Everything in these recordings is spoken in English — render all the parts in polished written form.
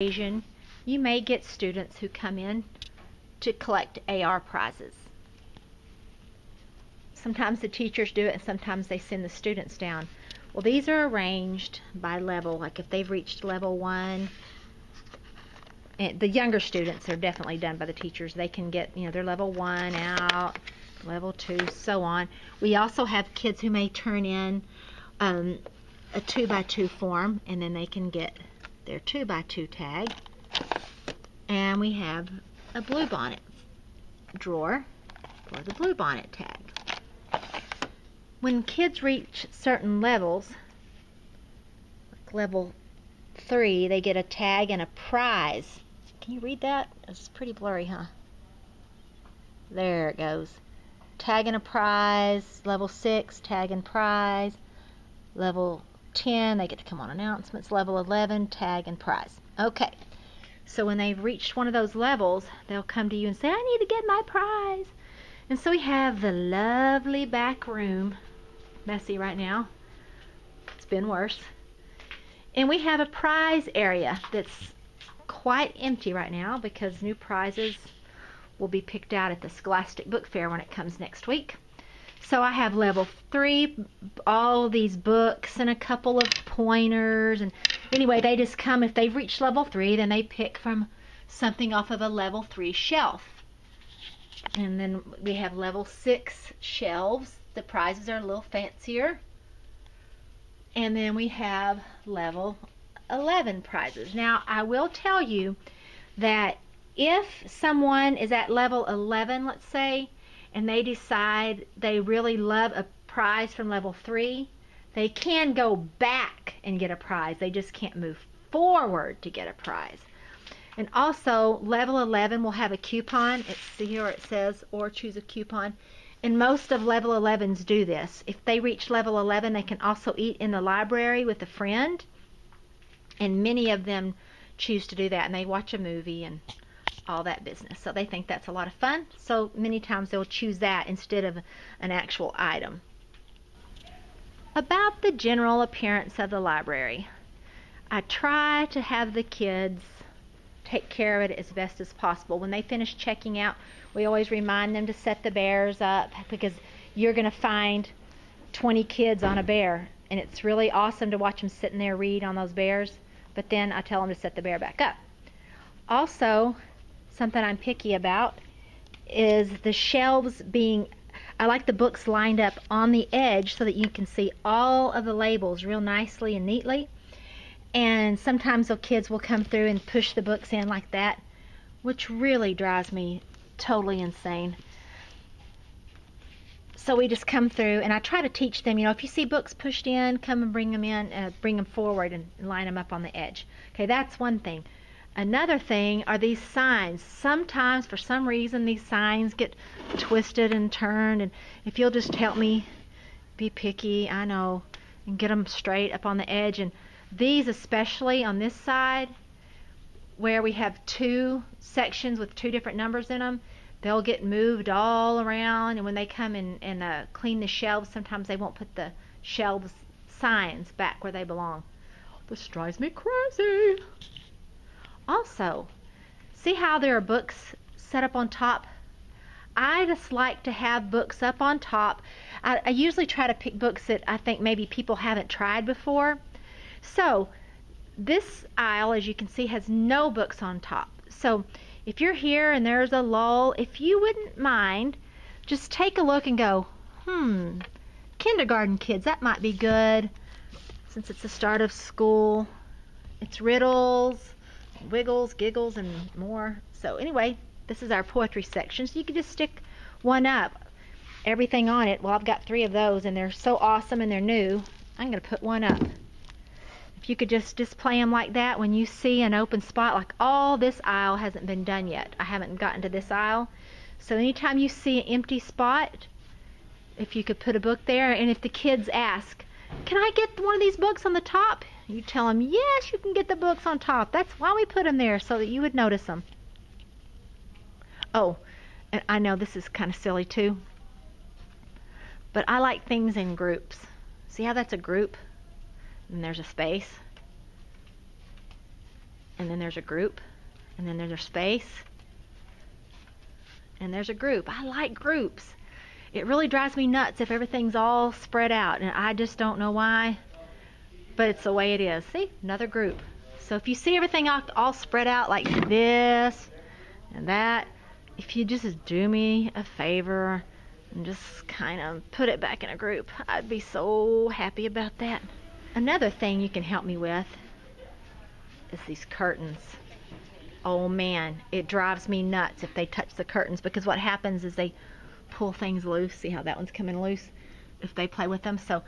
occasion, you may get students who come in to collect AR prizes. Sometimes the teachers do it and sometimes they send the students down. Well, these are arranged by level, like if they've reached level 1, and the younger students are definitely done by the teachers. They can get, their level 1 out, level 2, so on. We also have kids who may turn in a 2x2 form, and then they can get their 2x2 tag. And we have a bluebonnet drawer for the bluebonnet tag. When kids reach certain levels, like level 3, they get a tag and a prize. Can you read that? It's pretty blurry, huh? There it goes. Tag and a prize. Level 6, tag and prize. Level 10, they get to come on announcements. Level 11, tag and prize. Okay, so when they've reached one of those levels, they'll come to you and say, I need to get my prize. And so we have the lovely back room. Messy right now. It's been worse. And we have a prize area that's quite empty right now because new prizes will be picked out at the Scholastic Book Fair when it comes next week. So I have level 3, all these books and a couple of pointers. And anyway, they just come, if they've reached level 3, then they pick from something off of a level 3 shelf. And then we have level 6 shelves. The prizes are a little fancier. And then we have level 11 prizes. Now, I will tell you that if someone is at level 11, let's say, and they decide they really love a prize from level 3, they can go back and get a prize. They just can't move forward to get a prize. And also, level 11 will have a coupon. See here it says, or choose a coupon. And most of level 11s do this. If they reach level 11, they can also eat in the library with a friend. And many of them choose to do that. And they watch a movie and all that business. So they think that's a lot of fun. So many times they'll choose that instead of an actual item. About the general appearance of the library. I try to have the kids take care of it as best as possible. When they finish checking out, we always remind them to set the bears up because you're going to find 20 kids on a bear, and it's really awesome to watch them sitting there read on those bears, but then I tell them to set the bear back up. Also, something I'm picky about is the shelves being, I like the books lined up on the edge so that you can see all of the labels real nicely and neatly. And sometimes the kids will come through and push the books in like that, which really drives me totally insane. So we just come through, and I try to teach them, if you see books pushed in, come and bring them in, bring them forward and line them up on the edge. Okay, that's one thing. Another thing are these signs. Sometimes, for some reason, these signs get twisted and turned, and if you'll just help me be picky, I know, and get them straight up on the edge. And these, especially on this side, where we have 2 sections with 2 different numbers in them, they'll get moved all around, and when they come and clean the shelves, sometimes they won't put the shelves signs back where they belong. This drives me crazy. Also, see how there are books set up on top? I just like to have books up on top. I usually try to pick books that I think maybe people haven't tried before. So this aisle, as you can see, has no books on top. So if you're here and there's a lull, if you wouldn't mind, just take a look and go, kindergarten kids, that might be good since it's the start of school. It's riddles, wiggles, giggles, and more. So anyway, this is our poetry section. So you can just stick one up, everything on it. Well, I've got 3 of those, and they're so awesome and they're new. I'm going to put one up. If you could just display them like that when you see an open spot, like all this aisle hasn't been done yet. I haven't gotten to this aisle. So anytime you see an empty spot, if you could put a book there, and if the kids ask, can I get one of these books on the top? You tell them, yes, you can get the books on top. That's why we put them there, so that you would notice them. Oh, and I know this is kind of silly too, but I like things in groups. See how that's a group? And there's a space. and then there's a group, and then there's a space, and there's a group. I like groups. It really drives me nuts if everything's all spread out, and I just don't know why, but it's the way it is. See, another group. So if you see everything all spread out like this and that, if you just do me a favor and just kind of put it back in a group, I'd be so happy about that. Another thing you can help me with is these curtains. Oh man, it drives me nuts if they touch the curtains, because what happens is they pull things loose. See how that one's coming loose if they play with them? So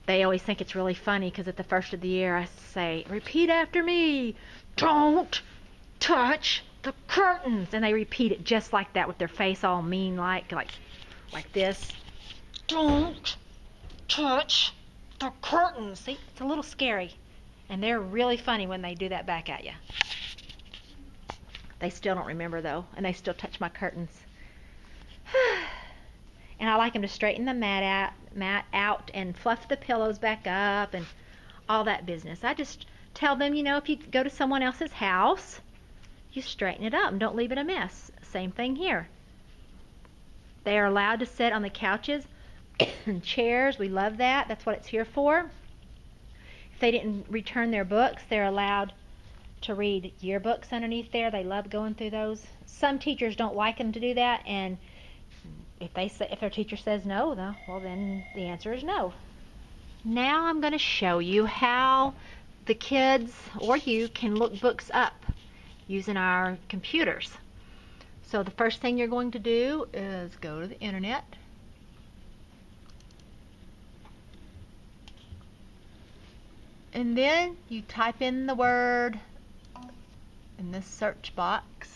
they always think it's really funny, because at the first of the year I say, repeat after me, don't touch the curtains, and they repeat it just like that with their face all mean like this. Don't touch the curtains. See, it's a little scary, and they're really funny when they do that back at you. They still don't remember though, and they still touch my curtains. And I like them to straighten the mat out and fluff the pillows back up and all that business. I just tell them, if you go to someone else's house, you straighten it up and don't leave it a mess. Same thing here. They are allowed to sit on the couches and chairs. We love that. That's what it's here for. If they didn't return their books, they're allowed to read yearbooks underneath there. They love going through those. Some teachers don't like them to do that, and if their teacher says no, well then the answer is no. Now I'm going to show you how the kids or you can look books up using our computers. So the first thing you're going to do is go to the internet. And then you type in the word in this search box.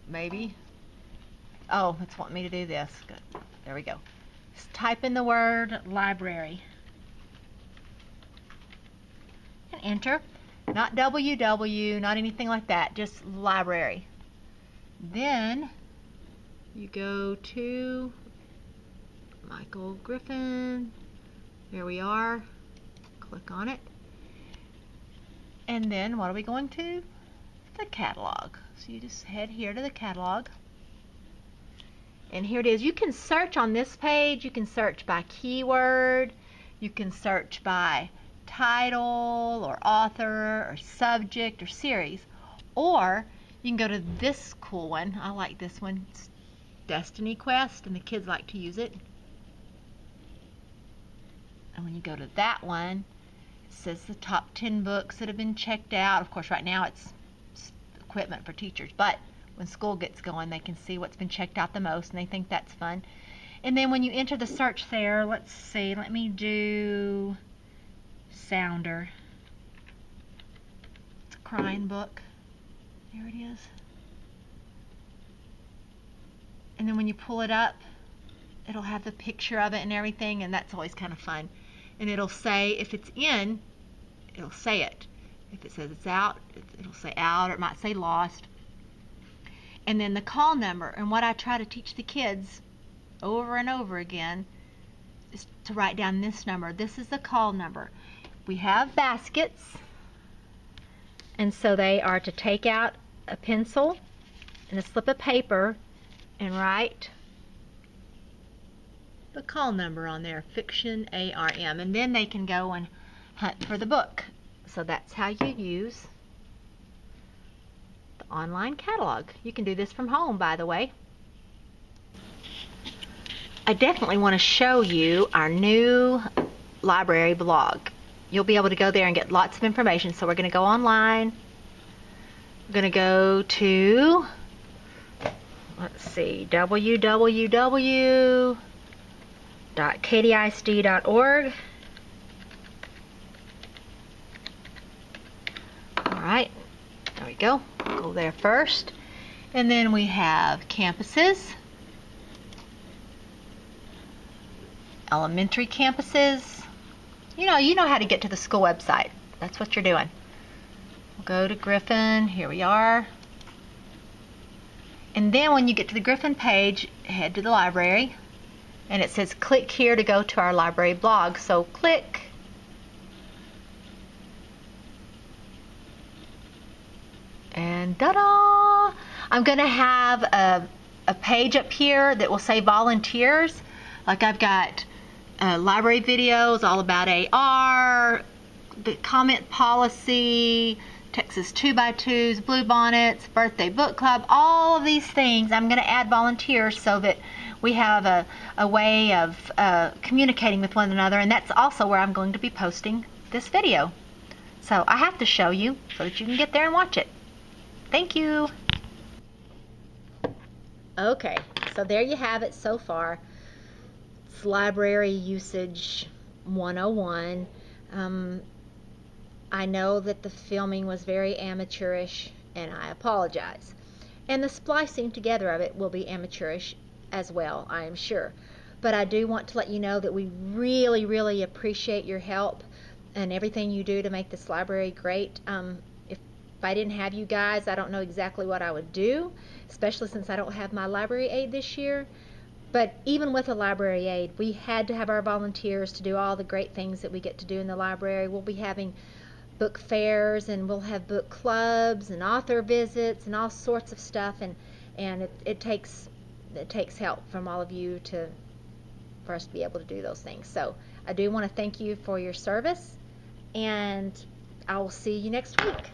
Maybe. Oh, it's wanting me to do this. Good. There we go. Just type in the word library. And enter. Not WW, not anything like that. Just library. Then you go to Michael Griffin. There we are. Click on it. And then what are we going to? The catalog. So you just head here to the catalog. And here it is. You can search on this page. You can search by keyword. You can search by title or author or subject or series. Or you can go to this cool one. I like this one. It's Destiny Quest, and the kids like to use it. And when you go to that one, it says the top 10 books that have been checked out. Of course, right now it's equipment for teachers, but when school gets going, they can see what's been checked out the most, and they think that's fun. And then when you enter the search there, let's see, let me do Sounder. It's a crying book. There it is. And then when you pull it up, it'll have the picture of it and everything, and that's always kind of fun. And it'll say, if it's in, it'll say it. If it says it's out, it'll say out, or it might say lost. And then the call number. And what I try to teach the kids over and over again is to write down this number. This is the call number. We have baskets, and so they are to take out a pencil and a slip of paper and write the call number on there, Fiction ARM, and then they can go and hunt for the book. So that's how you use the online catalog. You can do this from home, by the way. I definitely want to show you our new library blog. You'll be able to go there and get lots of information. So we're going to go online. We're going to go to, let's see, www.katieisd.org. Alright, there we go. Go there first. And then we have campuses, elementary campuses. You know how to get to the school website. That's what you're doing. We'll go to Griffin. Here we are. And then when you get to the Griffin page, head to the library. And it says click here to go to our library blog. So click. And ta-da! I'm going to have a page up here that will say volunteers. Like I've got library videos all about AR, the comment policy, Texas 2x2s, Bluebonnets, birthday book club, all of these things. I'm going to add volunteers so that we have a way of communicating with one another, and that's also where I'm going to be posting this video. So I have to show you so that you can get there and watch it. Thank you. Okay, so there you have it so far. It's library usage 101. I know that the filming was very amateurish, and I apologize. And the splicing together of it will be amateurish as well, I am sure. But I do want to let you know that we really, really appreciate your help and everything you do to make this library great. If I didn't have you guys, I don't know exactly what I would do, especially since I don't have my library aide this year. But even with a library aide, we had to have our volunteers to do all the great things that we get to do in the library. We'll be having book fairs, and we'll have book clubs and author visits and all sorts of stuff, and it takes help from all of you for us to be able to do those things. So I do want to thank you for your service, and I will see you next week.